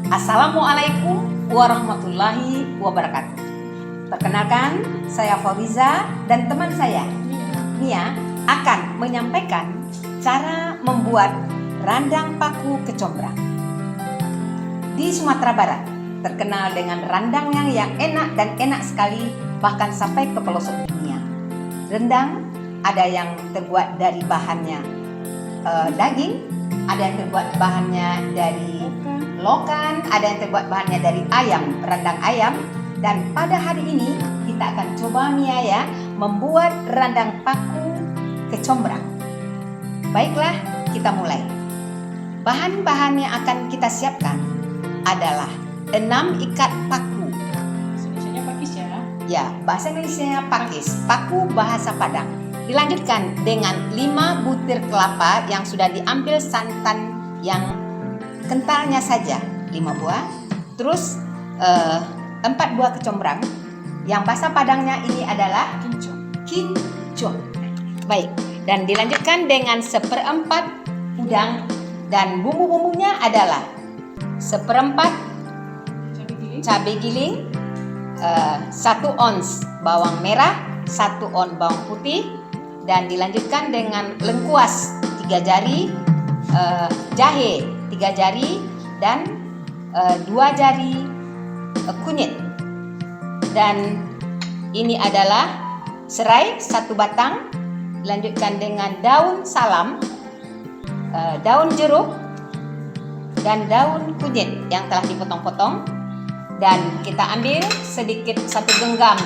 Assalamualaikum warahmatullahi wabarakatuh. Perkenalkan, saya Fauziza dan teman saya Nia akan menyampaikan cara membuat randang paku kecombrang. Di Sumatera Barat terkenal dengan randangnya yang enak dan enak sekali, bahkan sampai ke pelosok dunia. Rendang ada yang terbuat dari bahannya daging, ada yang terbuat bahannya dari lokan, ada yang terbuat bahannya dari ayam, rendang ayam. Dan pada hari ini kita akan coba Mia ya membuat rendang paku kecombrang. Baiklah, kita mulai. Bahan-bahan yang akan kita siapkan adalah 6 ikat paku. Indonesia pakis ya? Ya, bahasa Indonesia pakis, paku bahasa Padang. Dilanjutkan dengan 5 butir kelapa yang sudah diambil santan yang kentalnya saja, 5 buah. Terus 4 buah kecombrang. Yang bahasa Padangnya ini adalah kincong. Baik, dan dilanjutkan dengan 1/4 udang dan bumbu-bumbunya adalah 1/4 cabai giling, 1 ons bawang merah, 1 ons bawang putih, dan dilanjutkan dengan lengkuas 3 jari, jahe 3 jari, dan 2 jari kunyit. Dan ini adalah serai 1 batang, dilanjutkan dengan daun salam, daun jeruk, dan daun kunyit yang telah dipotong-potong. Dan kita ambil sedikit 1 genggam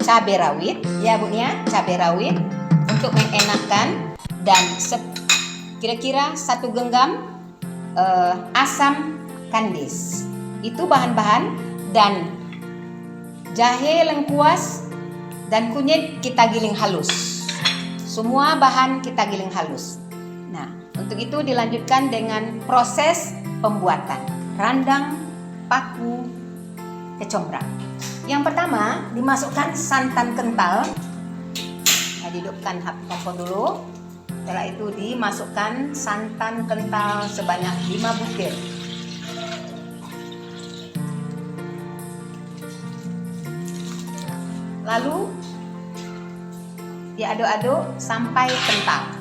cabai rawit, ya Bu Nia, cabai rawit untuk mengenakan, dan kira-kira 1 genggam asam kandis. Itu bahan-bahan. Dan jahe, lengkuas, dan kunyit kita giling halus. Semua bahan kita giling halus. Nah, untuk itu dilanjutkan dengan proses pembuatan randang paku kecombrang. Yang pertama, dimasukkan santan kental. Nah, dihidupkan kompor dulu. Setelah itu dimasukkan santan kental sebanyak 5 butir. Lalu diaduk-aduk sampai kental.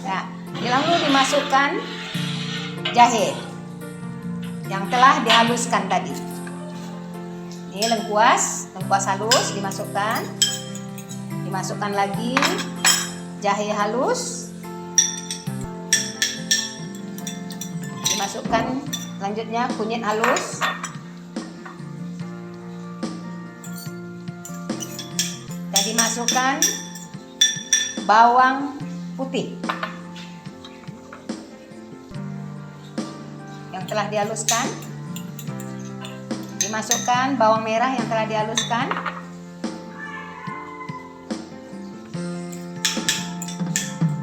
Nah, lalu dimasukkan jahe yang telah dihaluskan tadi. Ini lengkuas halus dimasukkan. Dimasukkan lagi jahe halus. Dimasukkan selanjutnya kunyit halus. Dan dimasukkan bawang putih yang telah dihaluskan. Dimasukkan bawang merah yang telah dihaluskan.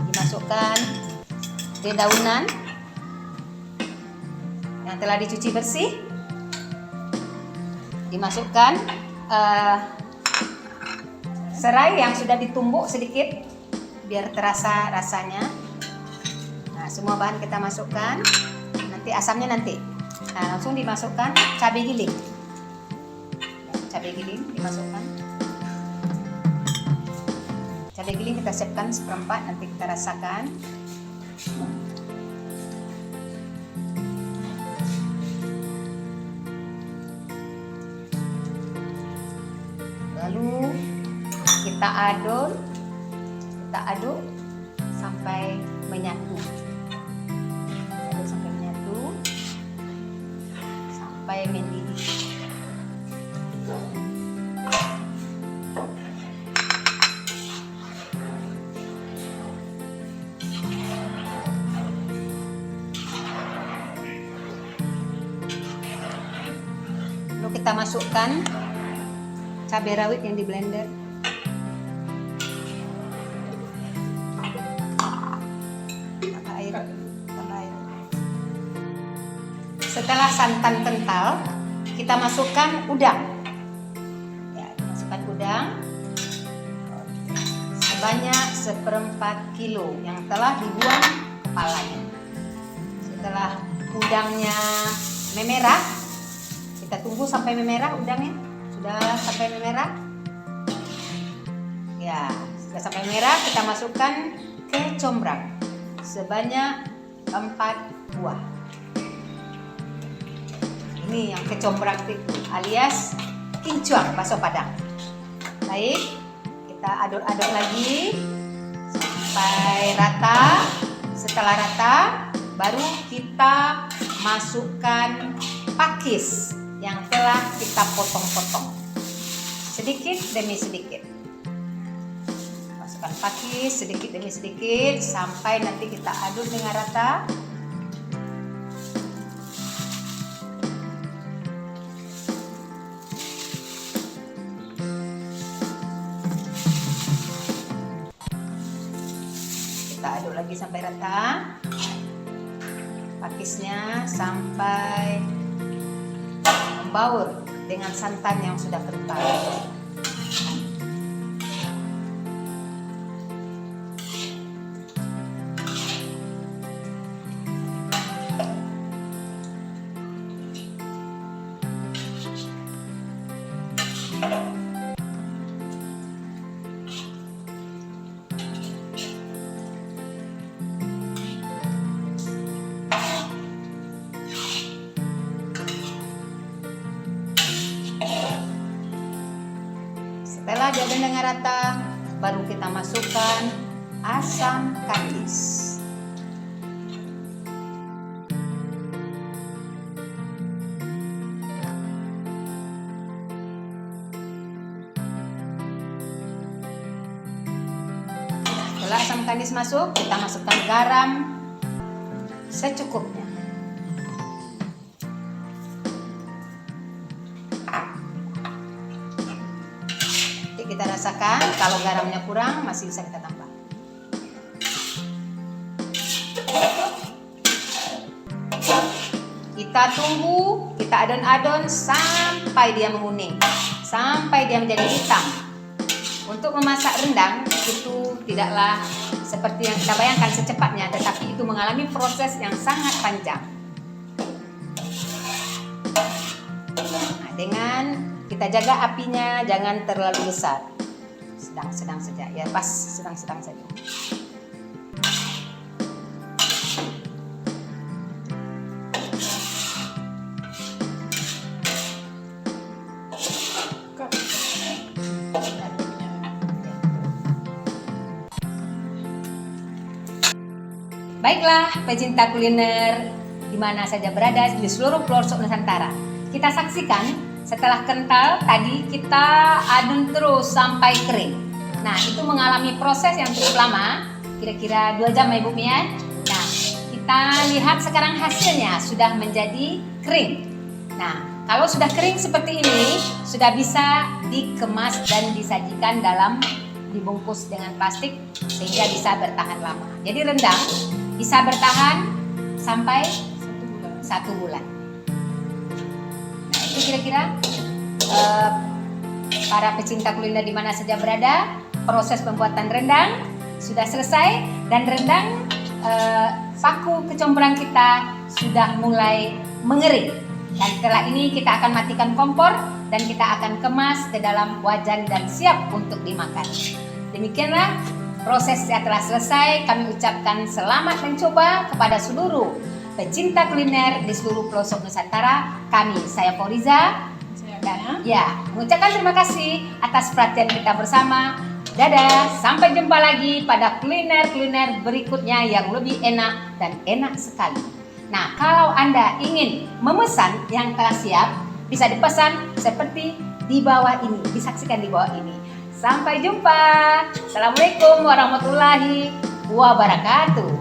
Dimasukkan dedaunan yang telah dicuci bersih. Dimasukkan serai yang sudah ditumbuk sedikit biar terasa rasanya. Nah, semua bahan kita masukkan. Nanti asamnya nanti. Nah, langsung dimasukkan cabai giling. Cabai giling dimasukkan. Cabai giling kita siapkan 1/4, nanti kita rasakan. Lalu kita aduk sampai menyatu. Sampai mendidih. Lalu kita masukkan cabai rawit yang di blender. Tambah air. Setelah santan kental, kita masukkan udang. Ya, masukkan udang sebanyak 1/4 kilo yang telah dibuang kepalanya. Setelah udangnya memerah, kita tunggu sampai memerah udangnya. Sudah sampai memerah. Ya, sudah sampai merah, kita masukkan ke combrang sebanyak 4 buah. Ini yang kecombrang itu alias kincuang bakso Padang. Baik, kita aduk-aduk lagi sampai rata. Setelah rata, baru kita masukkan pakis yang telah kita potong-potong sedikit demi sedikit. Masukkan pakis sedikit demi sedikit sampai nanti kita aduk dengan rata. Kita aduk lagi sampai rata. Pakisnya sampai membaur dengan santan yang sudah kental. Setelah diaduk dengan rata, baru kita masukkan asam kandis. Setelah asam kandis masuk, kita masukkan garam secukupnya. Kita rasakan kalau garamnya kurang masih bisa kita tambah. Kita tunggu, kita adon-adon sampai dia menguning, sampai dia menjadi hitam. Untuk memasak rendang itu tidaklah seperti yang kita bayangkan secepatnya, tetapi itu mengalami proses yang sangat panjang. Nah, dengan kita jaga apinya jangan terlalu besar, sedang-sedang saja, ya pas sedang-sedang saja. Baiklah, pecinta kuliner di mana saja berada di seluruh pelosok Nusantara, kita saksikan setelah kental tadi kita adun terus sampai kering. Nah, itu mengalami proses yang cukup lama, kira-kira 2 jam ya Ibu Mia. Nah, kita lihat sekarang hasilnya sudah menjadi kering. Nah, kalau sudah kering seperti ini, sudah bisa dikemas dan disajikan dibungkus dengan plastik sehingga bisa bertahan lama. Jadi rendang bisa bertahan sampai 1 bulan. Nah, itu kira-kira para pecinta kuliner di mana saja berada, proses pembuatan rendang sudah selesai dan rendang paku kecombrang kita sudah mulai mengering. Dan setelah ini kita akan matikan kompor dan kita akan kemas ke dalam wajan dan siap untuk dimakan. Demikianlah proses setelah selesai. Kami ucapkan selamat mencoba kepada seluruh pecinta kuliner di seluruh pelosok Nusantara. Saya Foriza, dan mengucapkan terima kasih atas perhatian kita bersama. Dadah, sampai jumpa lagi pada kuliner-kuliner berikutnya yang lebih enak dan enak sekali. Nah, kalau Anda ingin memesan yang telah siap, bisa dipesan seperti di bawah ini, disaksikan di bawah ini. Sampai jumpa. Assalamualaikum warahmatullahi wabarakatuh.